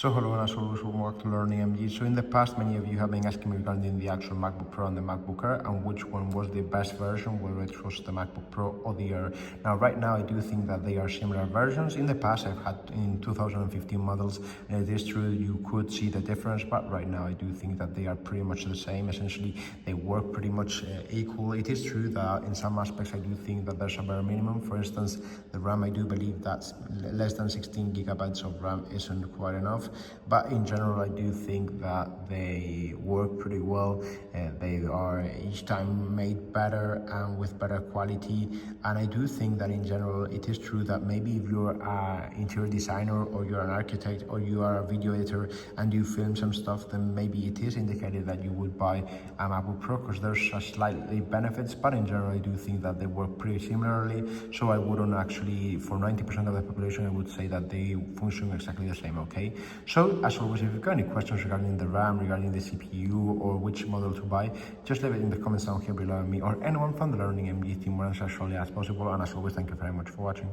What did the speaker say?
So hello and as always, welcome to Learning MG. So in the past, many of you have been asking me regarding the actual MacBook Pro and the MacBook Air and which one was the best version, whether it was the MacBook Pro or the Air. Now, right now, I do think that they are similar versions. In the past, I've had in 2015 models, and it is true you could see the difference, but right now, I do think that they are pretty much the same. Essentially, they work pretty much equal. It is true that in some aspects, I do think that there's a bare minimum. For instance, the RAM, I do believe that less than 16 gigabytes of RAM isn't quite enough. But in general, I do think that they work pretty well. They are each time made better and with better quality. And I do think that in general, it is true that maybe if you're an interior designer or you're an architect or you are a video editor and you film some stuff, then maybe it is indicated that you would buy a MacBook Pro because there's a slightly benefits. But in general, I do think that they work pretty similarly. So I wouldn't actually, for 90% of the population, I would say that they function exactly the same, okay? So, as always, if you've got any questions regarding the RAM, regarding the CPU, or which model to buy, just leave it in the comments down here below, me or anyone from the Learning MG team will answer as shortly as possible. And as always, thank you very much for watching.